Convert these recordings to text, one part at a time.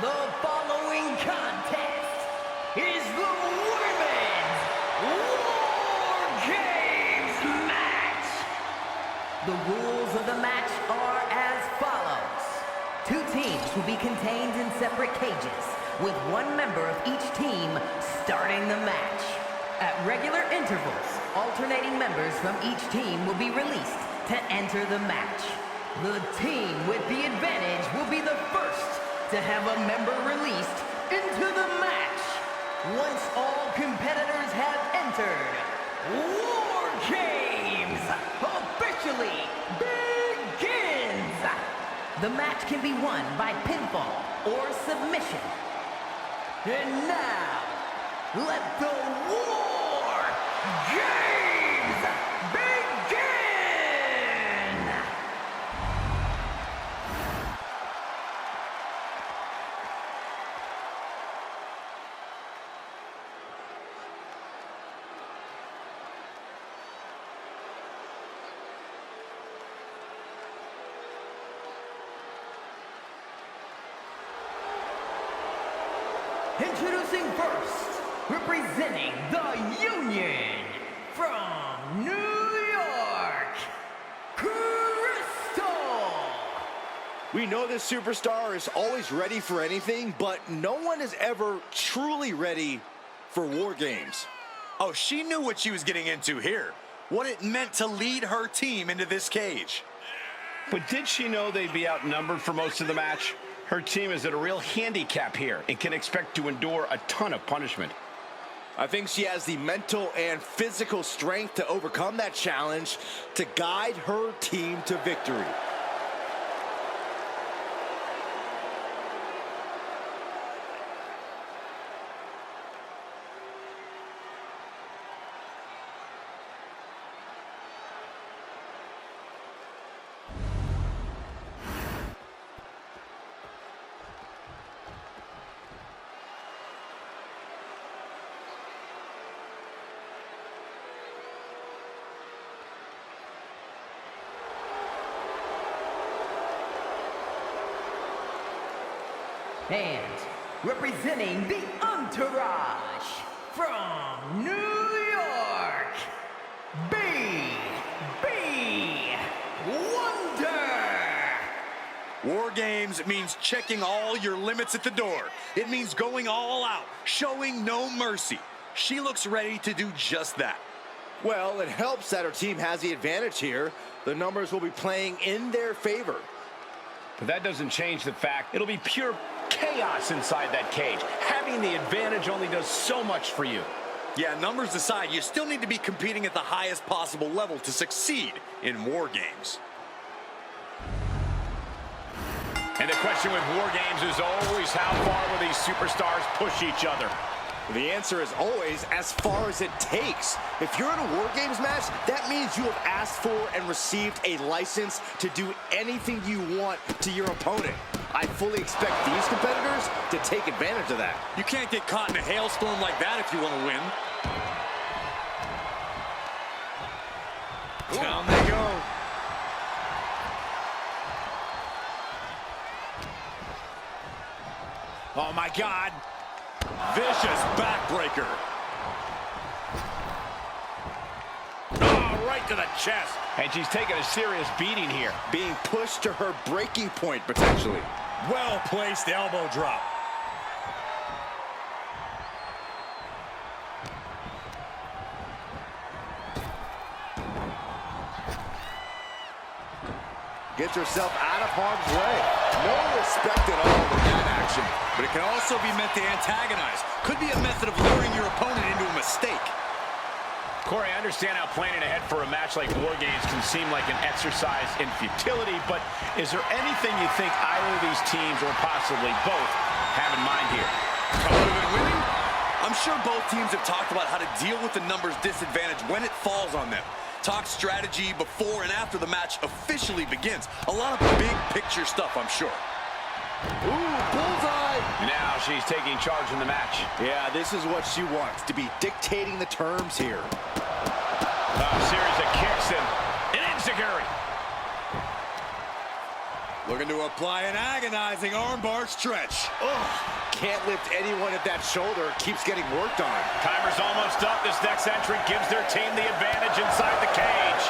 The following contest is the Women's War Games match. The rules of the match are as follows. 2 teams will be contained in separate cages, with 1 member of each team starting the match. At regular intervals, alternating members from each team will be released to enter the match. The team with the advantage will be the first to have a member released into the match. Once all competitors have entered, War Games officially begins! The match can be won by pinfall or submission. And now, let the War Games begin! Introducing first, representing the Union from New York, Crystal! We know this superstar is always ready for anything, but no one is ever truly ready for War Games. Oh, she knew what she was getting into here. What it meant to lead her team into this cage. But did she know they'd be outnumbered for most of the match? Her team is at a real handicap here and can expect to endure a ton of punishment. I think she has the mental and physical strength to overcome that challenge to guide her team to victory. And representing the Entourage from New York, B.B. Wonder! War Games means checking all your limits at the door. It means going all out, showing no mercy. She looks ready to do just that. Well, it helps that her team has the advantage here. The numbers will be playing in their favor. But that doesn't change the fact it'll be pure chaos inside that cage. Having the advantage only does so much for you. Yeah, numbers aside, you still need to be competing at the highest possible level to succeed in War Games. And the question with War Games is always how far will these superstars push each other? The answer is always as far as it takes. If you're in a War Games match, that means you have asked for and received a license to do anything you want to your opponent. I fully expect these competitors to take advantage of that. You can't get caught in a hailstorm like that if you want to win. Down they go. Oh my God. Vicious backbreaker. Oh, right to the chest. And she's taking a serious beating here. Being pushed to her breaking point, potentially. Well-placed elbow drop. Gets herself out of harm's way. No respect at all in that action. But it can also be meant to antagonize. Could be a method of luring your opponent into a mistake. Corey, I understand how planning ahead for a match like War Games can seem like an exercise in futility, but is there anything you think either of these teams, or possibly both, have in mind here? Other than winning? I'm sure both teams have talked about how to deal with the numbers disadvantage when it falls on them. Talk strategy before and after the match officially begins. A lot of big picture stuff, I'm sure. Ooh, bullseye! Now she's taking charge in the match. Yeah, this is what she wants, to be dictating the terms here. A series of kicks and an enziguri. Looking to apply an agonizing armbar stretch. Ugh. Can't lift anyone at that shoulder. Keeps getting worked on. Timer's almost up. This next entry gives their team the advantage inside the cage.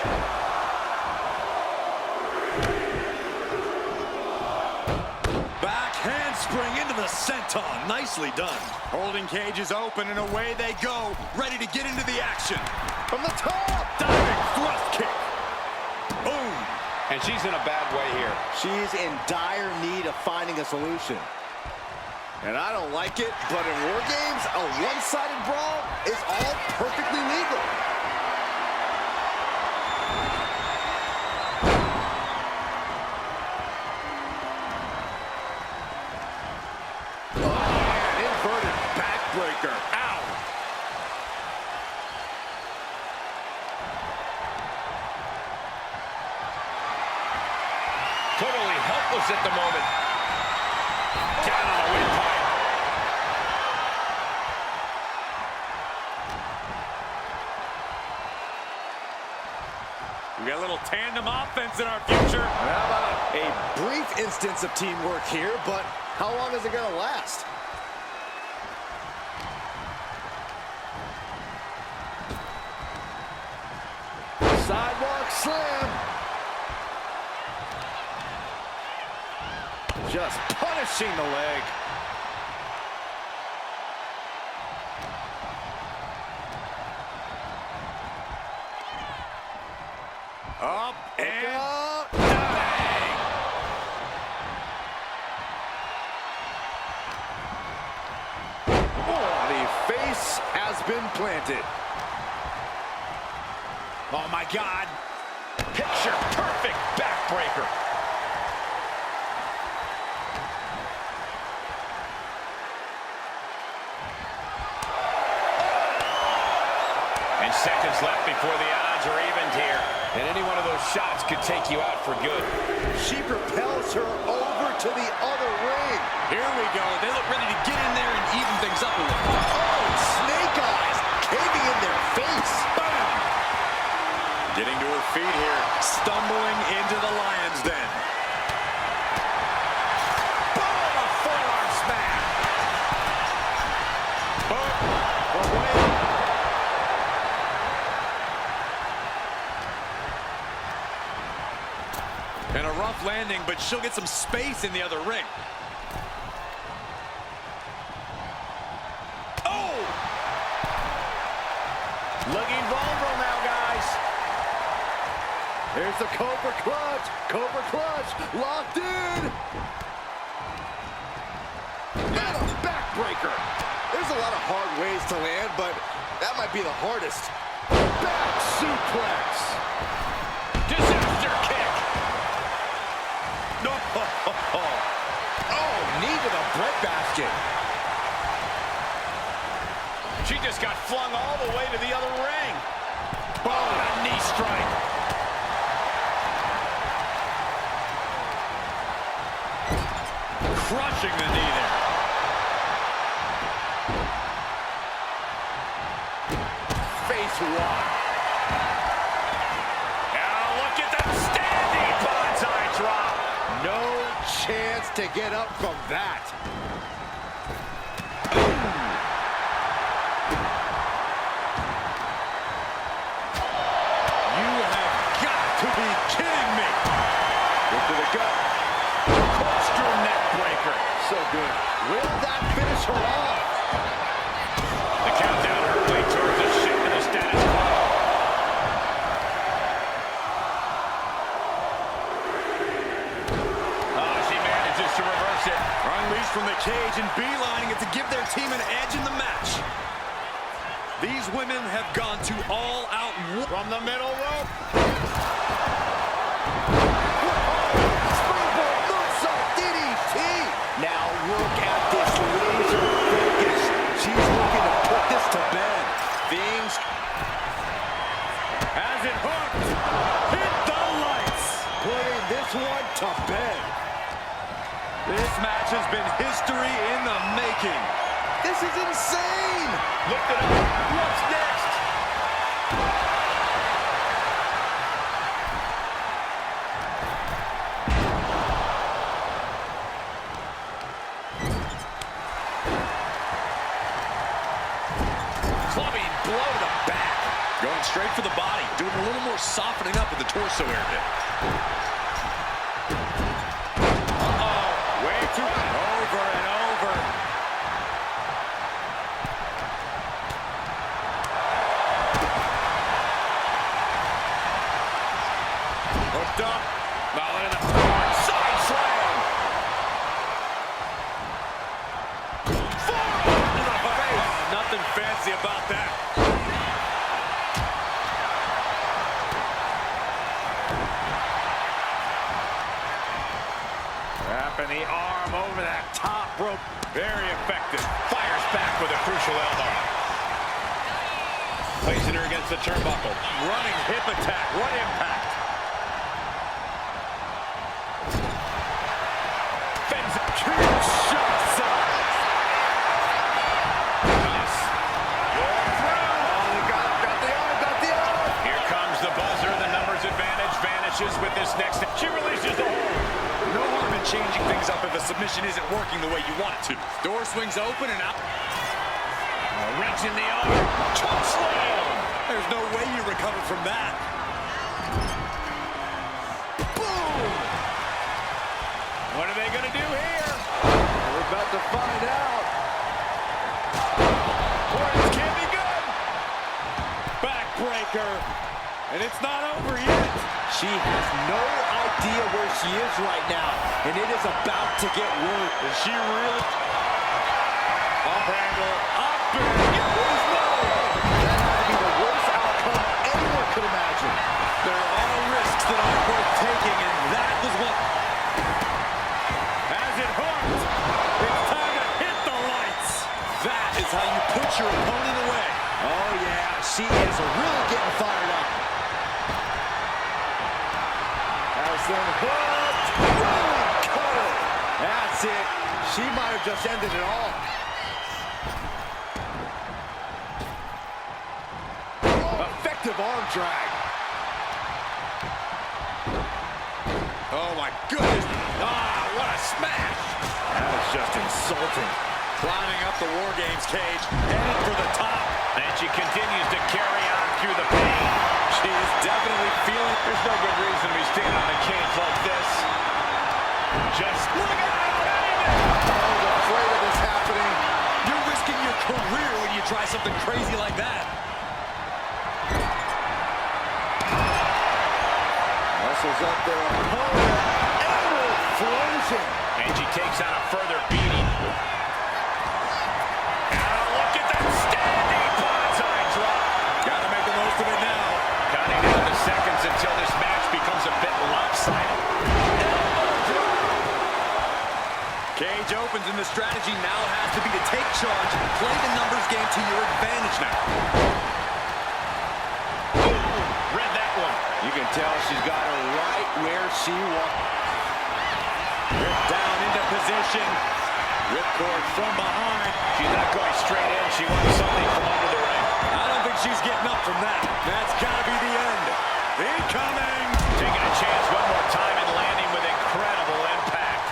Back handspring into the senton. Nicely done. Holding cage is open and away they go. Ready to get into the action. From the top. Diving thrust kick. Boom. And she's in a bad way here. She's in dire need of finding a solution. And I don't like it, but in war games, a one-sided brawl is all perfectly legal. Oh, an inverted backbreaker. Ow. Totally helpless at the moment. Down on a windpipe. We got a little tandem offense in our future. How about a brief instance of teamwork here, but how long is it going to last? Sidewalk slam. Just punishing the leg. Up and Up. bang. Oh, the face has been planted. Oh, my God. Picture perfect backbreaker. And seconds left before the odds are evened here. And any one of those shots could take you out for good. She propels her over to the other ring. Here we go. They look ready to get in there and even things up a little. Oh, snake eyes caving in their face. Boom! Getting to her feet here. Stumbling into the Lions Den. Boom, a forearm smack. Boom! Away. And a rough landing, but she'll get some space in the other ring. Oh! Looking vulnerable now, guys. Here's the Cobra Clutch. Cobra Clutch locked in. And a backbreaker. There's a lot of hard ways to land, but that might be the hardest. Back suplex. Disaster kick. No! Oh, knee to the breadbasket. She just got flung all the way to the other ring. Oh, a knee strike. Crushing the knee there. Face one. Now look at that standing bonsai drop. No chance to get up from that. You have got to be kidding me. Into the gut. Extra neck breaker. So good. Will that finish her off? The countdown hurtling towards the shift to the status quo. Oh, she manages to reverse it. Unleashed from the cage and beelining it to give their team an edge in the match. These women have gone to all-out From the middle rope. Springboard moonsault DDT. Now look at this laser focus. She's looking to put this to bed. Things has it hooked. Hit the lights. putting this one to bed. This match has been history in the making. This is insane. Look at it. What's next? blow to the back. Going straight for the body, doing a little more softening up with the torso area. Way too over and over. Hooked up. Not letting the side slam. Forearm to the face. Nothing fancy about that. Wrapping the arm over that top rope. Very effective. Fires back with a crucial elbow. Placing her against the turnbuckle. Running hip attack. What impact. Fends it. Huge shots. Nice. Got the arm. Here comes the buzzer. The numbers advantage vanishes with this next. She releases the hold. No harm in changing things up if a submission isn't working the way you want it to. Door swings open and out. Reach in the arm. Choke slam. There's no way you recover from that. Boom! What are they going to do here? We're about to find out. Boy, this can't be good. Backbreaker. And it's not over yet. She has no idea where she is right now, and it is about to get worse. Is she really? Bump handle. Up and goes low. That had to be the worst outcome anyone could imagine. There are risks that aren't worth taking, and that was one. As it hooks. It's time to hit the lights. That is how you put your opponent away. Oh, yeah, she is really getting fired up. Then hooked. Rolling cutter. That's it. She might have just ended it all. Effective arm drag. Oh, my goodness. Ah, what a smash. That was just insulting. Climbing up the War Games cage, headed for the top. And she continues to carry on through the pain. She is definitely feeling. There's no good reason to be standing on the cage like this. Just look out! I was afraid of this happening. You're risking your career when you try something crazy like that. Muscles up their opponent. Elbow explosion. And she takes on a further beating. Now look at that standing bonsai drop. Gotta make the most of it now. Counting down the seconds until this match becomes a bit lopsided. Cage opens and the strategy now has to be to take charge, play the numbers game to your advantage now. Ooh, read that one. You can tell she's got her right where she wants. Ripped down into position. Ripcord from behind. She's not going straight in. She wants something from under the ring. I don't think she's getting up from that. That's got to be the end. Incoming. Taking a chance one more time and landing with incredible impact.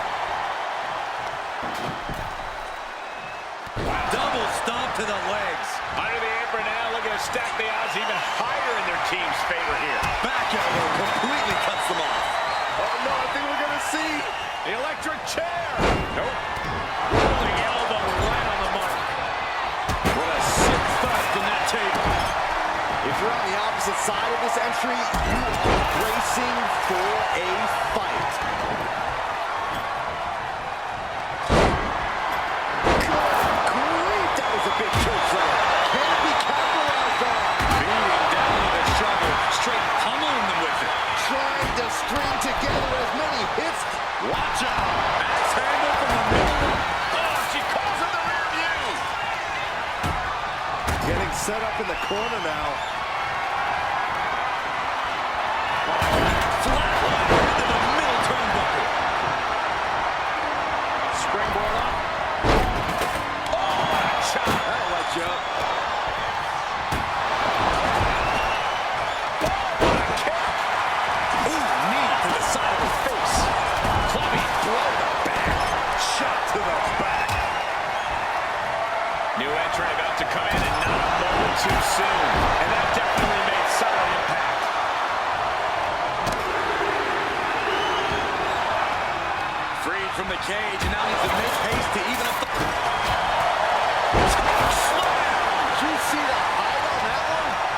Double stomp to the legs. Under the apron now, looking to stack the odds even higher in their team's favor here. Back elbow completely cuts them off. Oh, no, I think we're going to see. The electric chair. Nope. Rolling elbow right on the mark. What a sick thud from that table. If you're on the opposite side of this entry, you are bracing for a fight. Good grief, that was a big choke slam. Can it be capitalized on? Beating down with a shovel, straight pummeling them with it. Trying to string together as many hits. Watch out. Axe handle from the middle. Oh, she calls in the rear view. Getting set up in the corner now. Flatline into the middle turnbuckle. Springboard up. Oh, chop. That'll light you up. What a kick. Ooh, knee to the side of the face. Clubby blow to the back. Shot to the back. New entrant about to come in and not a moment too soon.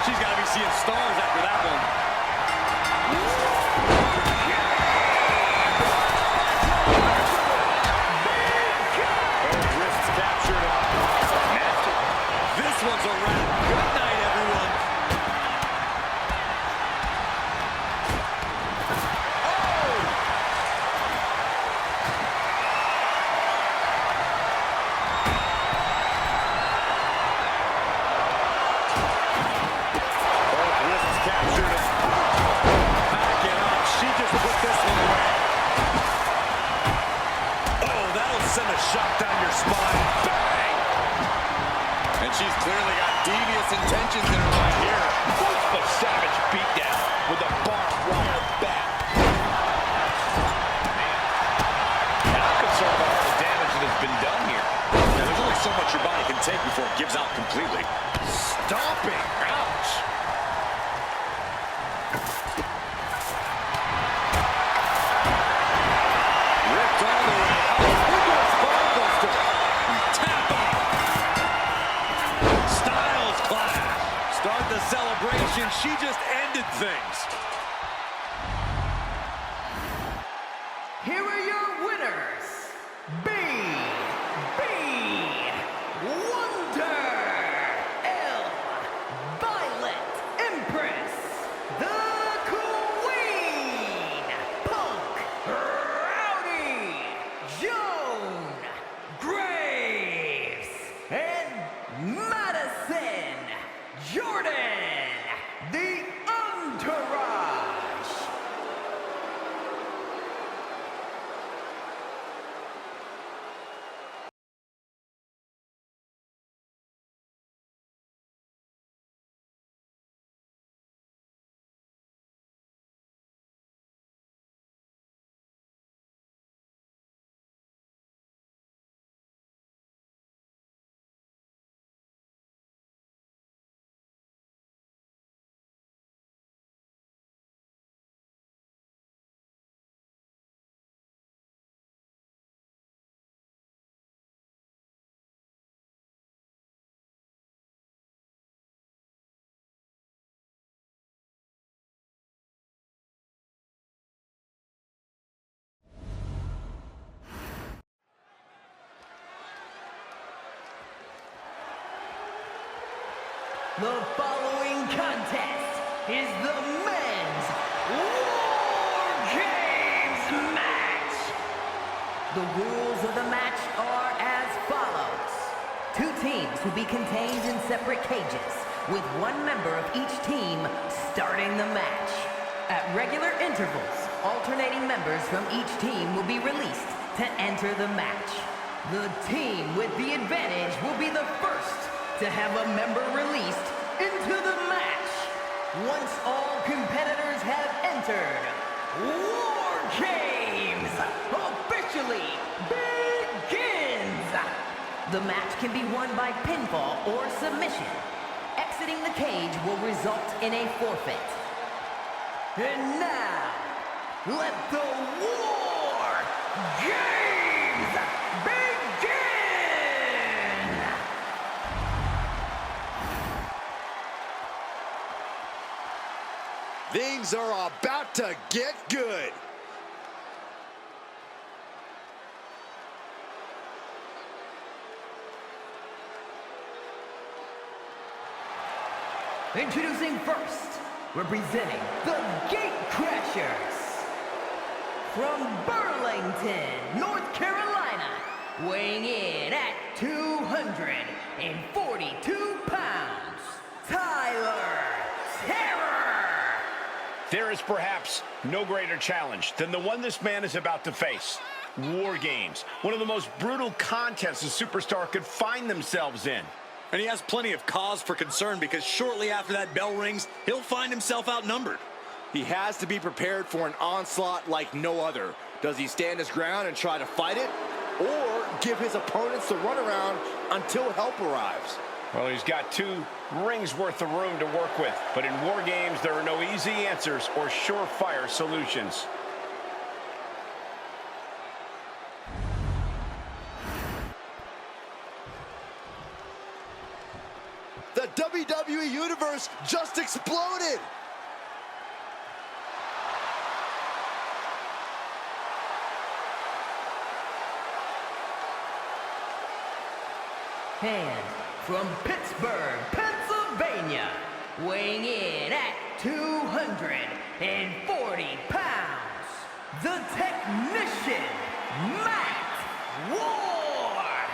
She's got to be seeing stars after that one. Both wrists captured. Nasty. This one's a wrap. Good night, everyone. Both wrists captured. Back it up. She just put this one away. Oh, that'll send a shot down your spine. Bang! And she's clearly got devious intentions in her mind here. A savage beatdown with a barbed wire bat. Man, how concerned about all the damage that has been done here. Now, there's only so much your body can take before it gives out completely. Stomping. Ouch. Ripped all the way out. Into a spine buster. Tap out. Styles clash. Start the celebration. She just ended things. Here are your winners. Wonder, Violet Empress, the Queen, Punk, Rowdy, Joan, Graves, and Madison, Jordan, the Entourage. The following contest is the men's War Games match. The rules of the match are as follows. Two teams will be contained in separate cages, with one member of each team starting the match. At regular intervals, alternating members from each team will be released to enter the match. The team with the advantage will be the first to have a member released into the match. Once all competitors have entered, War Games officially begins. The match can be won by pinfall or submission. Exiting the cage will result in a forfeit. And now, let the War Games begin! Things are about to get good. Introducing first, representing the Gatecrashers. From Burlington, North Carolina, weighing in at 242 pounds, Tyler Terror. There is perhaps no greater challenge than the one this man is about to face. War Games, one of the most brutal contests a superstar could find themselves in. And he has plenty of cause for concern because shortly after that bell rings, he'll find himself outnumbered. He has to be prepared for an onslaught like no other. Does he stand his ground and try to fight it? Or give his opponents the runaround until help arrives? Well, he's got 2 rings worth of room to work with. But in War Games, there are no easy answers or surefire solutions. The WWE WWE Universe just exploded. And from Pittsburgh, Pennsylvania, weighing in at 240 pounds, the technician, Matt Ward.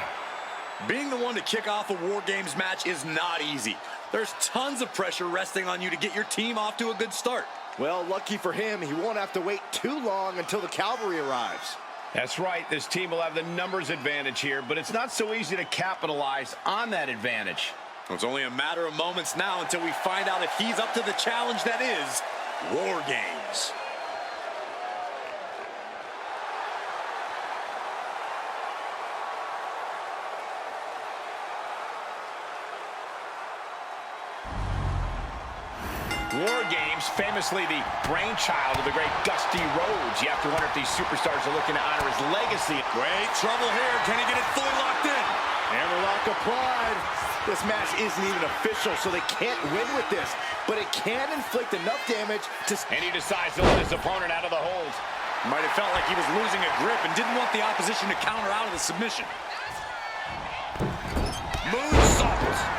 Being the one to kick off a War Games match is not easy. There's tons of pressure resting on you to get your team off to a good start. Well, lucky for him, he won't have to wait too long until the cavalry arrives. That's right. This team will have the numbers advantage here, but it's not so easy to capitalize on that advantage. It's only a matter of moments now until we find out if he's up to the challenge that is War Games. War Games, famously the brainchild of the great Dusty Rhodes. You have to wonder if these superstars are looking to honor his legacy. Great trouble here. Can he get it fully locked in? Hammerlock applied. This match isn't even official, so they can't win with this. But it can inflict enough damage to... And he decides to let his opponent out of the hold. Might have felt like he was losing a grip and didn't want the opposition to counter out of the submission. Moonsault.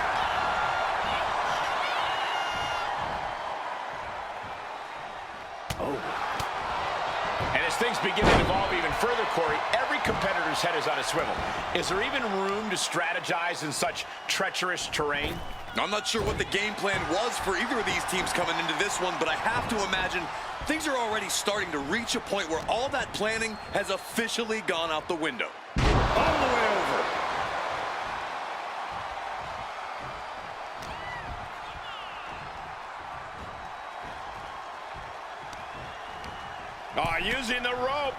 And as things begin to evolve even further, Corey, every competitor's head is on a swivel. Is there even room to strategize in such treacherous terrain? I'm not sure what the game plan was for either of these teams coming into this one, but I have to imagine things are already starting to reach a point where all that planning has officially gone out the window. All the way over. Using the rope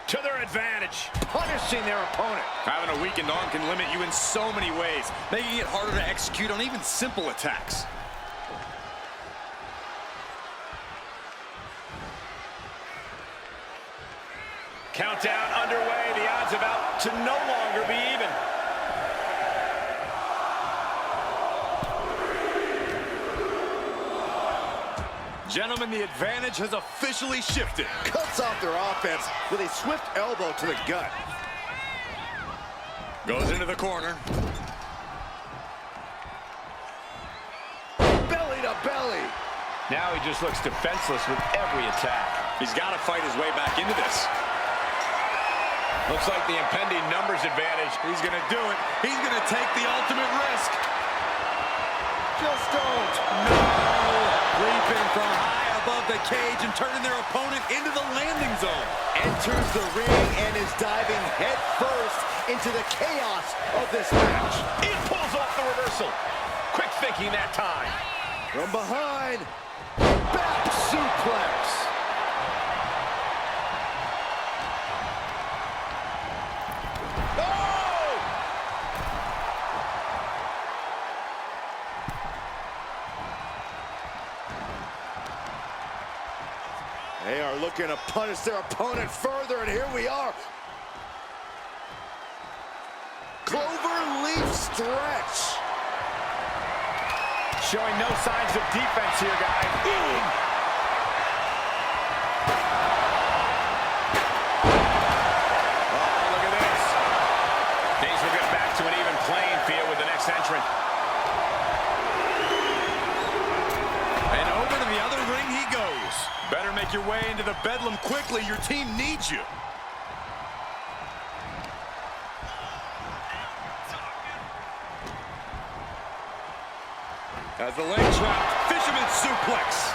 to their advantage. punishing their opponent. Having a weakened arm can limit you in so many ways, making it harder to execute on even simple attacks. Countdown underway. The odds about to no longer be even. Gentlemen, the advantage has officially shifted. Cuts off their offense with a swift elbow to the gut. Goes into the corner. Belly to belly. Now he just looks defenseless with every attack. He's got to fight his way back into this. Looks like the impending numbers advantage. He's going to do it. He's going to take the ultimate risk. Just don't. No! Leaping from high above the cage and turning their opponent into the landing zone. Enters the ring and is diving head first into the chaos of this match. He pulls off the reversal. Quick thinking that time. From behind, back suplex. They are looking to punish their opponent further, and here we are. Clover leaf stretch. Showing no signs of defense here, guys. Boom! Oh, look at this. Things will get back to an even playing field with the next entrant. And over to the other ring he goes. Better make your way into the bedlam quickly. Your team needs you. As the leg trap, fisherman suplex.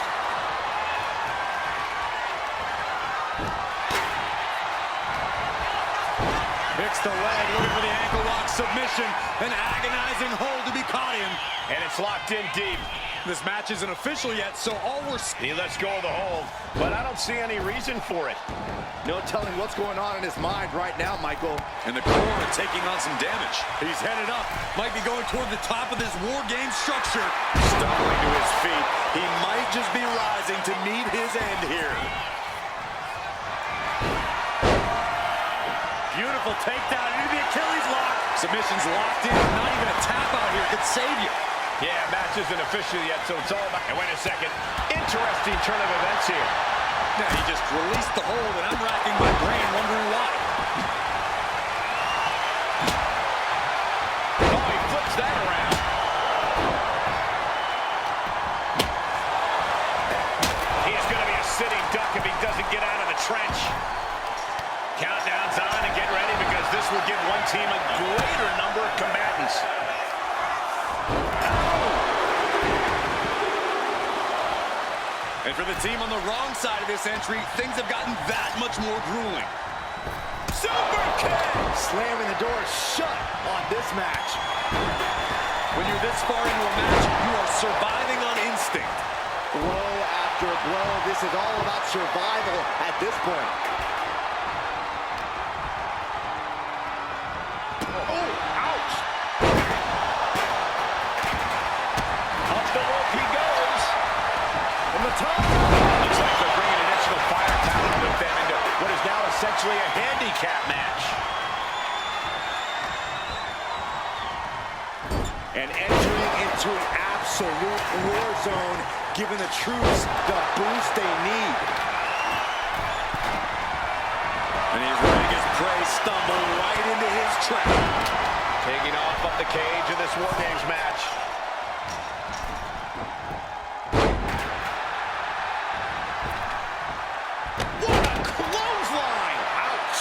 Picks the leg, looking for the ankle lock submission. An agonizing hold to be caught in. And it's locked in deep. This match isn't official yet, so all we're... He lets go of the hold, but I don't see any reason for it. No telling what's going on in his mind right now, Michael. And the core taking on some damage. He's headed up. Might be going toward the top of this War Game structure. Stumbling to his feet. He might just be rising to meet his end here. Beautiful takedown into the Achilles lock. Submission's locked in. Not even a tap out here could save you. Yeah, match isn't official yet, so it's all about... And wait a second. Interesting turn of events here. Yeah, he just released the hold, and I'm racking my brain wondering why. Oh, he flips that around. He's going to be a sitting duck if he doesn't get out of the trench. Countdown's on and get ready because this will give one team a greater number of combatants. And for the team on the wrong side of this entry, things have gotten that much more grueling. Super kick! Slamming the door shut on this match. When you're this far into a match, you are surviving on instinct. Blow after blow. This is all about survival at this point. Oh, ouch! Up the rope he goes. From the top. Looks like they're bringing additional fire talent with them into what is now essentially a handicap match. And entering into an absolute war zone, giving the troops the boost they need. And he's letting his prey stumble right into his trap. Taking off up the cage of this War Games match. What a clothesline! Ouch!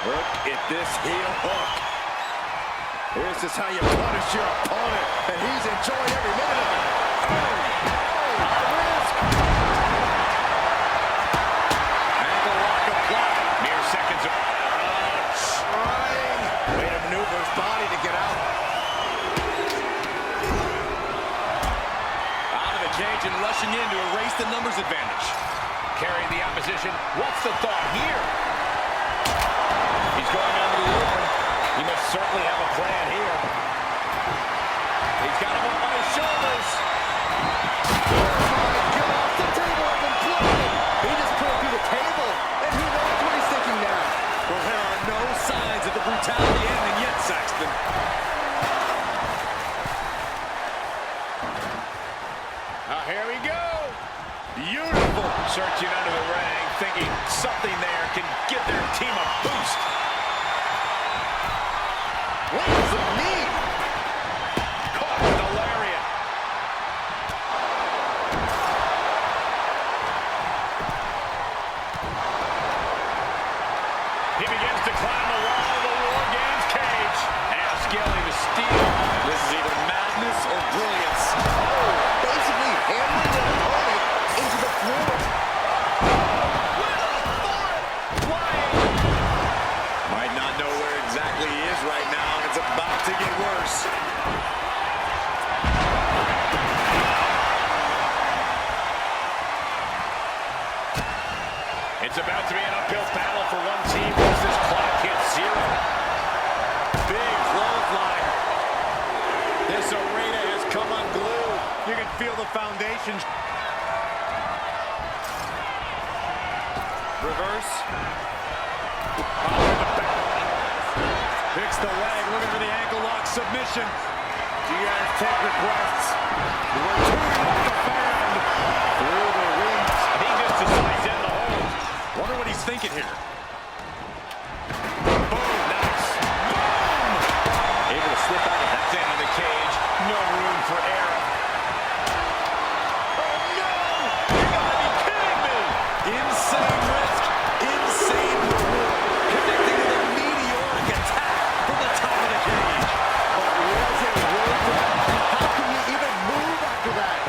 Look at this heel hook. This is how you punish your opponent, and he's enjoying every minute of it. Ankle lock applied. Mere seconds of... Trying. Way to maneuver his body to get out. Out of the cage and rushing in to erase the numbers advantage. Carrying the opposition. What's the thought here? He's going under the apron. He must certainly have a plan here. He's got him up on his shoulders. Oh my God, the table has imploded. He just put it through the table, and who knows what he's thinking now. Well, there are no signs of the brutality ending yet, Saxton. Here we go. Beautiful. Searching under the ring, thinking something there can give their team a boost. Lands a knee. Caught with a lariat. He begins to climb the wall of the War Games cage. And scaling the steel. This is either madness or brilliance. Basically hammering the opponent into the floor. Might not know where exactly he is right now, and it's about to get worse. It's about to be an uphill battle for one team once this clock hits zero. Big clothesline. This arena has come unglued. You can feel the foundation. Reverse. Picks the leg, looking for the ankle lock submission. Do you guys take requests? We're tuning up the band. Through the rings. He just decides to end the hold. Wonder what he's thinking here. Boom, nice. Boom! Able to slip out of that end of the cage. No room for error. Oh, no! You gotta be kidding me! Insane risk, insane reward. Connecting to the meteoric attack from the top of the cage. But was it worth it? How can you even move after that?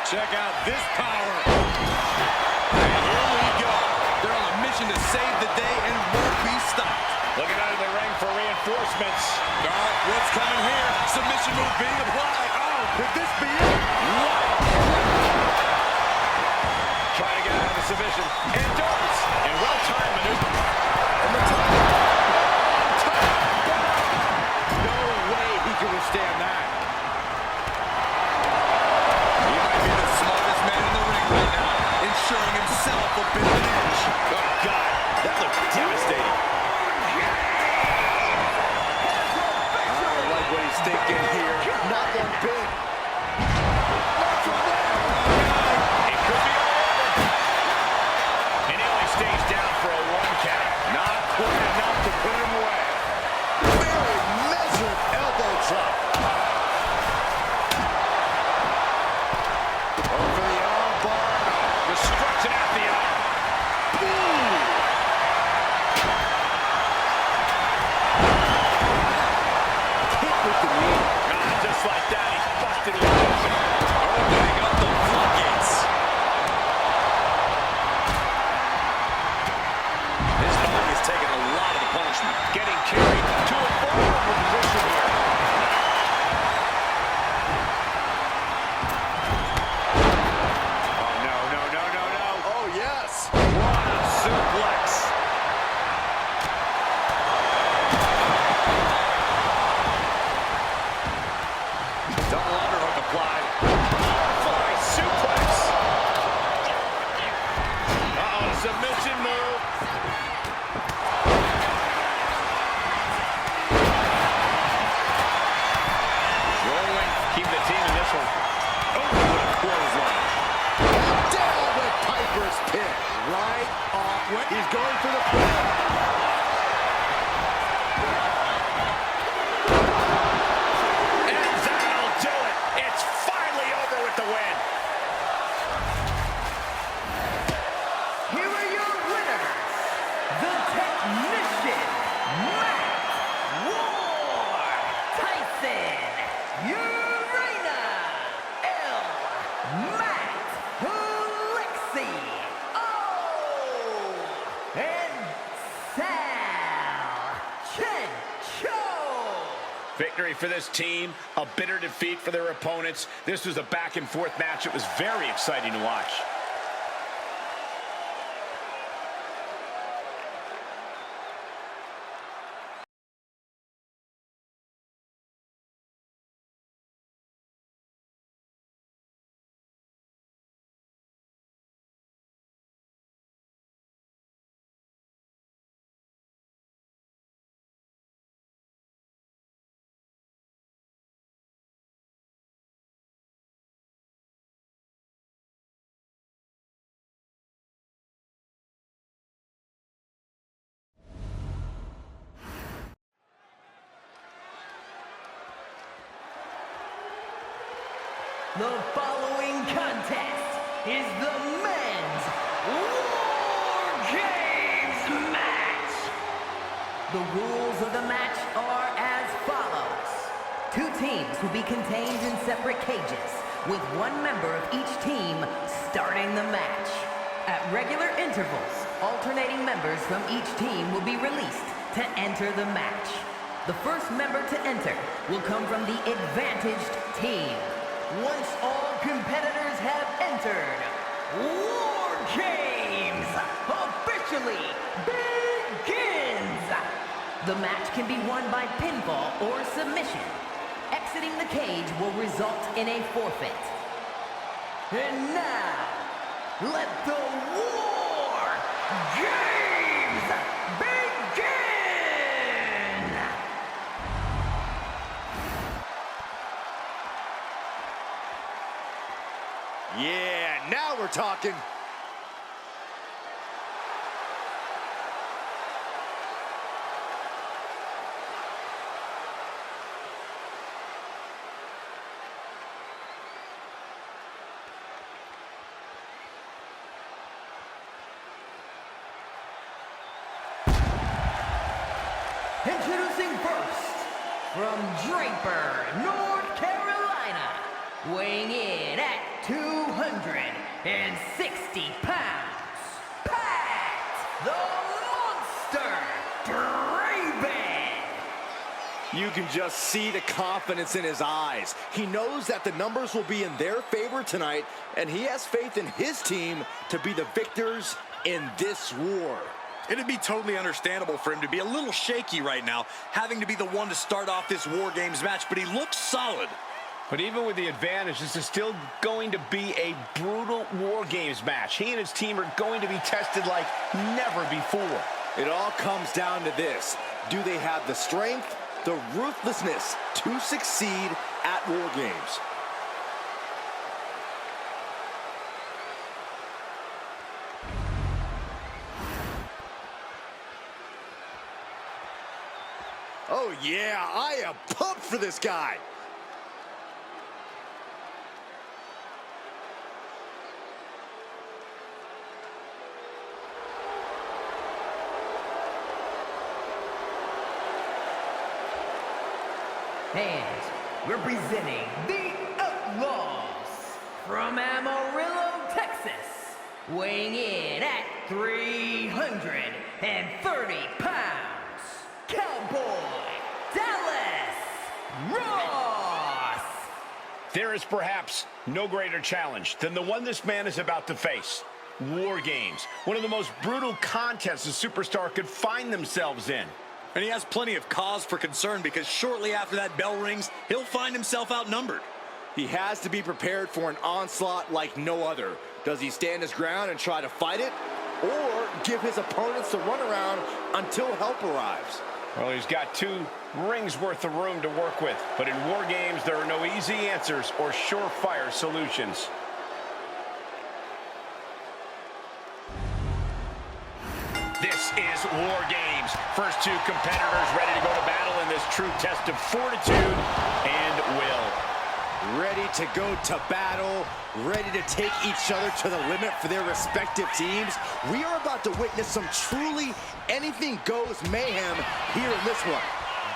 Check out this power. And here we go. They're on a mission to save the day and won't be stopped. Looking out of the ring for reinforcements. Oh, what's coming here? Submission move being applied. Oh, could this be it? What? Trying to get out of the submission. And does. And well-timed maneuver. And the top. No way he can withstand that. He might be the smartest man in the ring right now, ensuring himself a bit of an edge. Oh, God. That looked devastating. I like what he's thinking here. Not that big. It could be all over. And he only stays down for a 1 count. Not quite enough to put him away. Very measured elbow drop. Over the arm bar. Destruction at the arm. Hit with the knee. Just like that, he's busted wide open. Opening up the floodgates. His body is taking a lot of the punishment. Getting carried to a vulnerable position here. Oh, no, no, no, no, no. Oh, yes. What a suplex. Double underhook applied. Fly suplex. Uh-oh, submission move. Rolling, keep the team in this one. Oh, what a clothesline. Down with Piper's pit. Right off. He's going for the pin. And that'll do it. It's finally over with the win. Here are your winners, the Technician, Matt War, Tyson, Urena, L, Matt, Lexi, O, and Sal, Chen Cho. Victory for this team, a bitter defeat for their opponents. This was a back-and-forth match. It was very exciting to watch. The following contest is the men's War Games match. The rules of the match are as follows. 2 teams will be contained in separate cages, with 1 member of each team starting the match. At regular intervals, alternating members from each team will be released to enter the match. The first member to enter will come from the advantaged team. Once all competitors have entered, War Games officially begins! The match can be won by pinfall or submission. Exiting the cage will result in a forfeit. And now, let the War Games begin! Yeah, now we're talking. Introducing first, from Draper, North Carolina, weighing in at 260 pounds, Pat the Monster Raven. You can just see the confidence in his eyes. He knows that the numbers will be in their favor tonight, and he has faith in his team to be the victors in this war. It'd be totally understandable for him to be a little shaky right now, having to be the one to start off this War Games match, but he looks solid. But even with the advantage, this is still going to be a brutal War Games match. He and his team are going to be tested like never before. It all comes down to this. Do they have the strength, the ruthlessness to succeed at War Games? Oh yeah, I am pumped for this guy. And representing the Outlaws from Amarillo, Texas, weighing in at 330 pounds, Cowboy Dallas Ross. There is perhaps no greater challenge than the one this man is about to face. War Games, one of the most brutal contests a superstar could find themselves in. And he has plenty of cause for concern because shortly after that bell rings, he'll find himself outnumbered. He has to be prepared for an onslaught like no other. Does he stand his ground and try to fight it? Or give his opponents the runaround until help arrives? Well, he's got 2 rings worth of room to work with. But in War Games, there are no easy answers or surefire solutions. This is War Games. First 2 competitors ready to go to battle in this true test of fortitude and will. Ready to go to battle, ready to take each other to the limit for their respective teams. We are about to witness some truly anything-goes mayhem here in this one.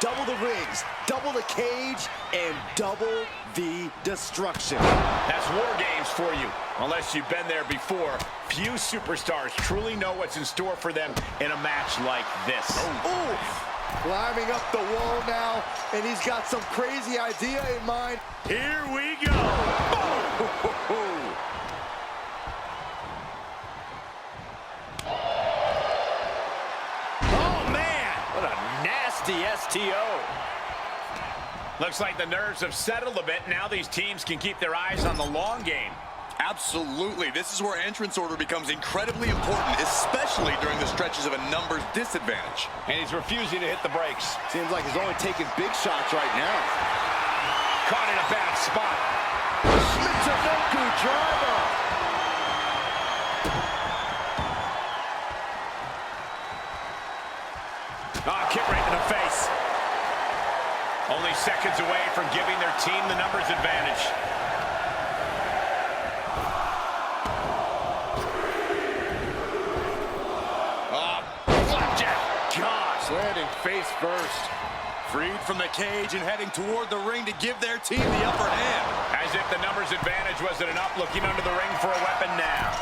Double the rings, double the cage, and double the destruction. That's War Games for you. Unless you've been there before, few superstars truly know what's in store for them in a match like this. Ooh, climbing up the wall now, and he's got some crazy idea in mind. Here we go. Oh, man, what a nasty STO. Looks like the nerves have settled a bit. Now these teams can keep their eyes on the long game. Absolutely. This is where entrance order becomes incredibly important, especially during the stretches of a numbers disadvantage. And he's refusing to hit the brakes. Seems like he's only taking big shots right now. Caught in a bad spot. Michinoku driver. Kick right in the face. Only seconds away from giving their team the numbers advantage. Gosh, landing face first. Freed from the cage and heading toward the ring to give their team the upper hand. As if the numbers advantage wasn't enough, looking under the ring for a weapon now.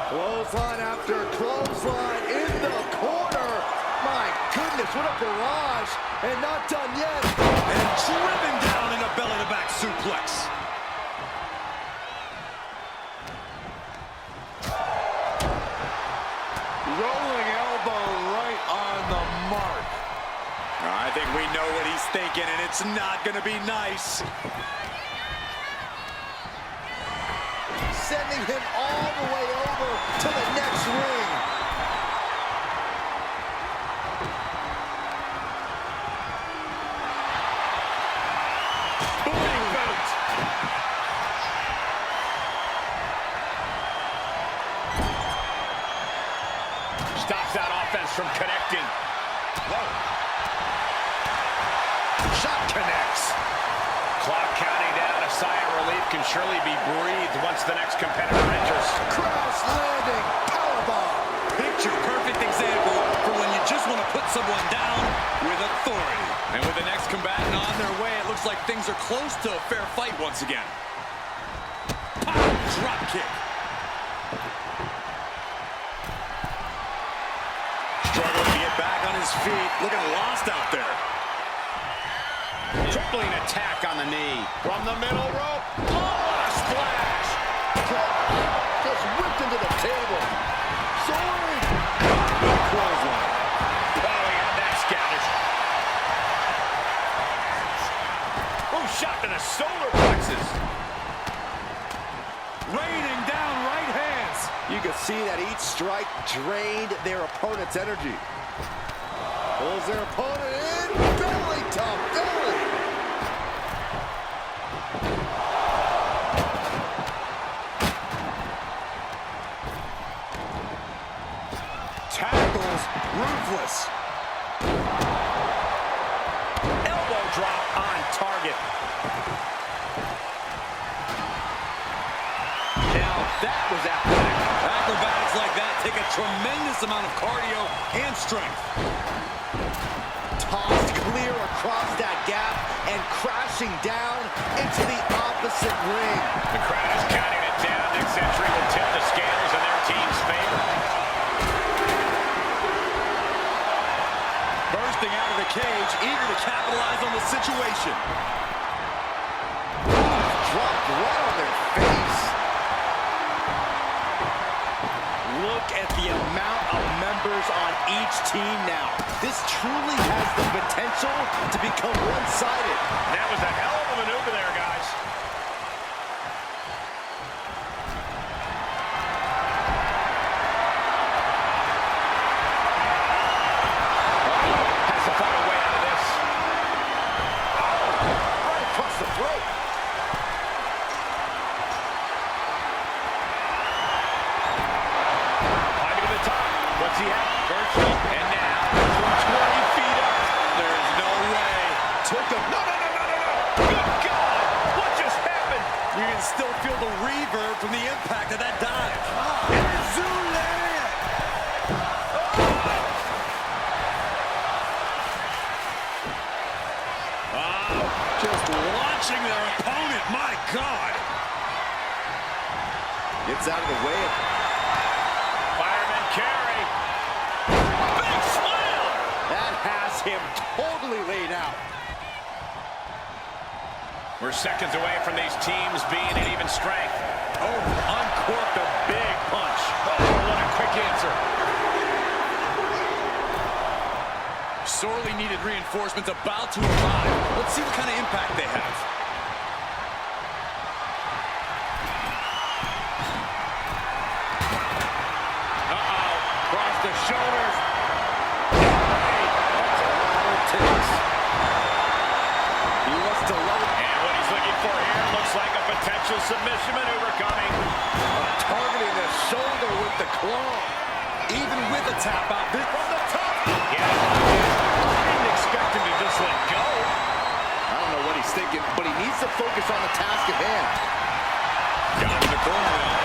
Clothesline after clothesline in the corner. My goodness, what a barrage. And not done yet. And driven down in a belly-to-back suplex. Rolling elbow right on the mark. I think we know what he's thinking, and it's not going to be nice. Sending him all the way over to the next ring. Booting boot. Stops that offense from connecting. Whoa. Shot connects. Clock counting down. A sigh of relief can surely be breathed once the next competitor enters. someone down with authority. And with the next combatant on their way, it looks like things are close to a fair fight once again. Pow! Drop kick. Struggling to get back on his feet. Looking lost out there. Tripling attack on the knee. From the middle rope. Oh, what a splash. Just whipped into the table. Soaring. Clothesline. Oh, he had that scouted. Oh, shot to the solar plexus. Raining down right hands. You can see that each strike drained their opponent's energy. Pulls their opponent in. Belly to belly. Tackles ruthless. Elbow drop on target. Now that was athletic. Acrobatics like that take a tremendous amount of cardio and strength. Tossed clear across that gap and crashing down into the opposite ring. The crowd is counting it down. Next entry will tip the scales in their team's favor. Bursting out of the cage, eager to capitalize on the situation. Dropped right on their face. Look at the amount of members on each team now. This truly has the potential to become one-sided. That was a hell of a maneuver there, guys. Has to find a way out of this. Right across the throat. Climbing to the top. What's he at? First feet. And now from 20 feet up. There is no way. Took him. No. Good God! What just happened? You can still feel the reverb from the impact of that dive. Just launching their opponent. My God. Gets out of the way. Fireman carry. Big slam! That has him totally laid out. We're seconds away from these teams being at even strength. Oh, uncorked a big punch. Oh, what a quick answer. Sorely needed reinforcements about to arrive. Let's see what kind of impact they have. Uh-oh. Cross the shoulders. That's all it takes. He wants to load. And what he's looking for here looks like a potential submission maneuver coming. Targeting the shoulder with the claw. Even with a tap out, this from the top. Yeah, I didn't expect him to just let go. I don't know what he's thinking, but he needs to focus on the task at hand. Got in the corner now.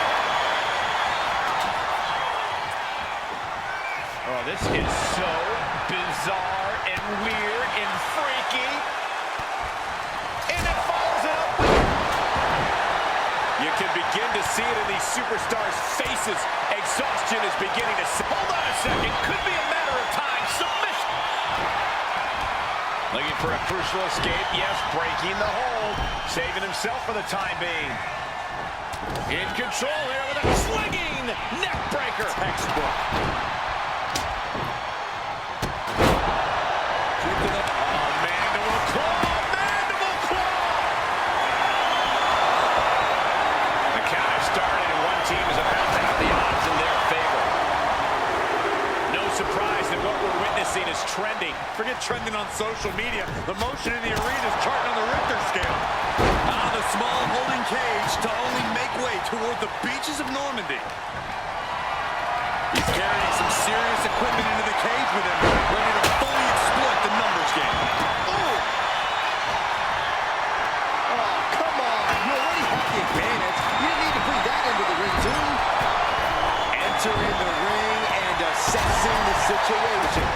Oh, this is so bizarre and weird and freaky. And it follows it up. You can begin to see it in these superstars' faces. Exhaustion is beginning to... Hold on a second. Could be a matter of time. Submission. Looking for a crucial escape. Yes, breaking the hold. Saving himself for the time being. In control here with a swinging neck breaker. Textbook. Mandible claw. Mandible claw. The count has started, and one team is about to have the odds in their favor. No surprise that what we're witnessing is trending. Forget trending on social media. The motion in the arena is charting on the Richter scale. Out of the small holding cage to only make way toward the beaches of Normandy. He's carrying some serious equipment into the cage with him, ready to fully exploit the numbers game. Oh, come on. You already have the advantage. You didn't need to bring that into the ring, too. Entering the ring and assessing the situation.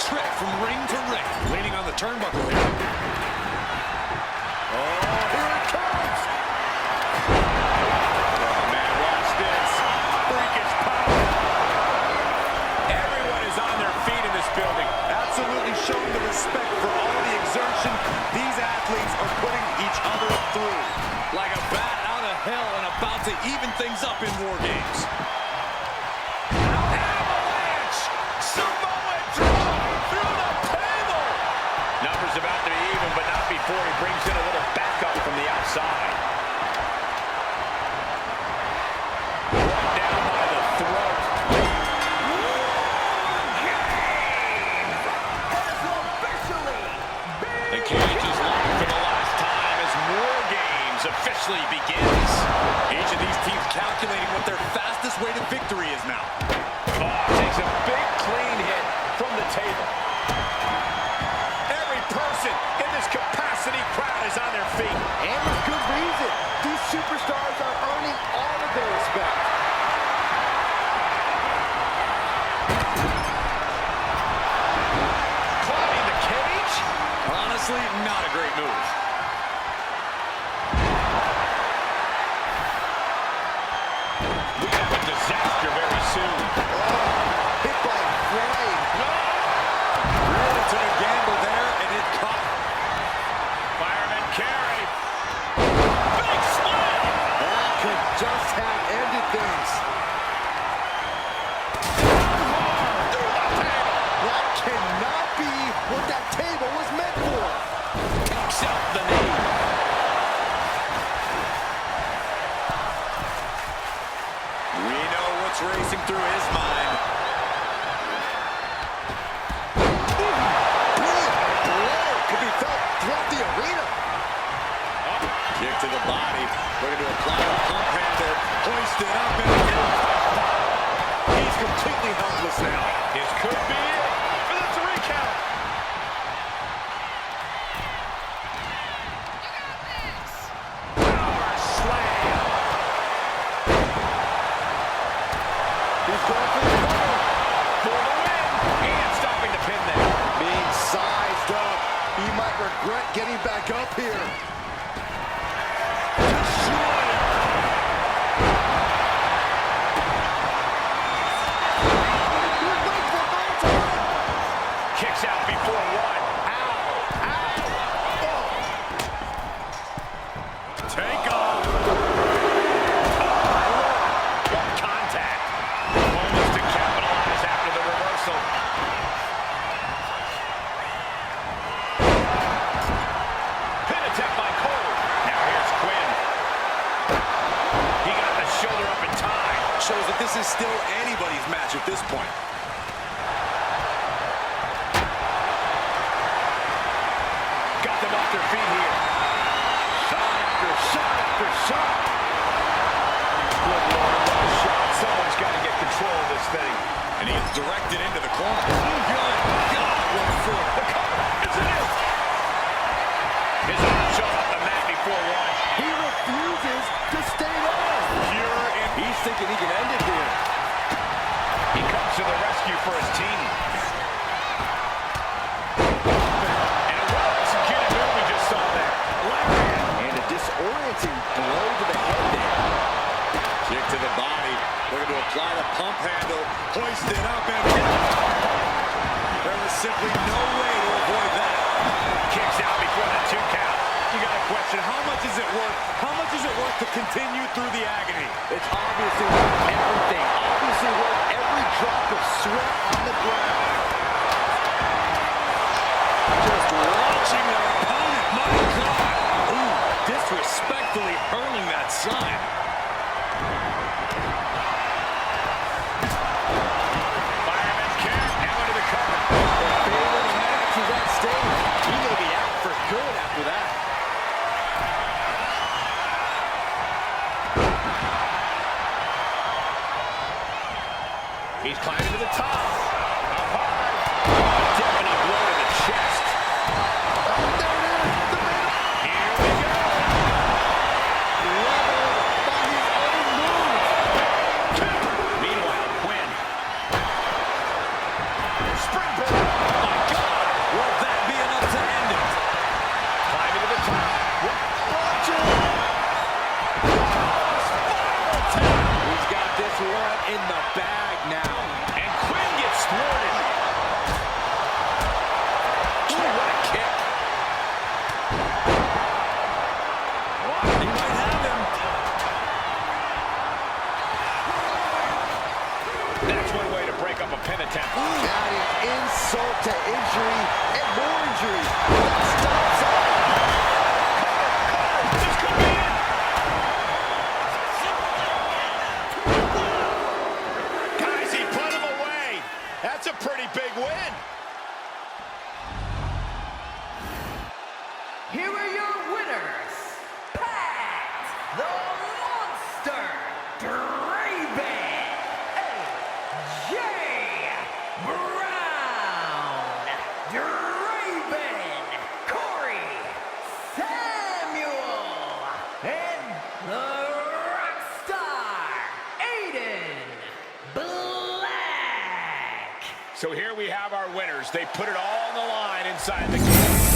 trip from ring to ring. Leaning on the turnbuckle here. Oh, here it comes! Oh, man, watch this. Freakish power. Everyone is on their feet in this building. Absolutely showing the respect for all the exertion these athletes are putting each other through. Like a bat out of hell and about to even things up in War Games. Avalanche! Samoa drop through the table! Numbers about to be even, but not before he brings in a little backup from the outside. Right down by the throat. The cage is locked for the last time as War Games officially begins. Each of these teams calculating what their fastest way to victory is now. Oh, takes a big clean hit from the table. Every person in this capacity crowd is on their feet. And with good reason. These superstars are earning all of their respect. Climbing the cage. Honestly, not a great move. We have a disaster very soon. Hit by flying. Really took a gamble there, and it caught. Fireman carry. Big slam. That could just have ended things. That cannot be what that table was meant for. Takes out the knee. We know what's racing through his mind. Brilliant blow could be felt throughout the arena. Kick to the body. Looking to apply a pump handle. Hoist it up and he's completely helpless now. This could be it for the 3 count. Power slam. He's going for the cover. For the win. And stopping the pin there. Being sized up. He might regret getting back up here. Kicks out before 1. Ow. Ow. Take off. What contact. Moments to capitalize after the reversal. Pin attempt by Cole. Now here's Quinn. He got the shoulder up in time. Shows that this is still anybody's match at this point. Got them off their feet here. Shot after shot after shot. Good Lord, what a shot. Someone's got to get control of this thing. And he is directed into the corner. Good God, what a foot. The cover is it. His arm shows up the mat before 1. He refuses to stay on. Pure and He's thinking he can end it here. He comes to the rescue for his team. And a well-executed move we just saw there. And a disorienting blow to the head there. kick to the body. Looking to apply the pump handle. Hoist it up and there was simply no way to avoid that. Kicks out before the 2 count. You got a question, how much is it worth? How much is it worth to continue through the agony? It's obviously worth everything. Obviously worth every drop of sweat on the ground. Just watching their opponent, my God. Ooh, disrespectfully hurling that sign. Fireman's carry. Now into the cover. Failing match is at stake. He may be out for good after that. He's climbing to the attempt. Adding insult to injury and more injury. Stops up. This could be it. Guys, he put him away. That's a pretty big win. Here are your winners, Pat the Monster Draven, AJ Brown, Draven, Corey Samuel, and the Rockstar Aiden Black. So here we have our winners. They put it all on the line inside the game.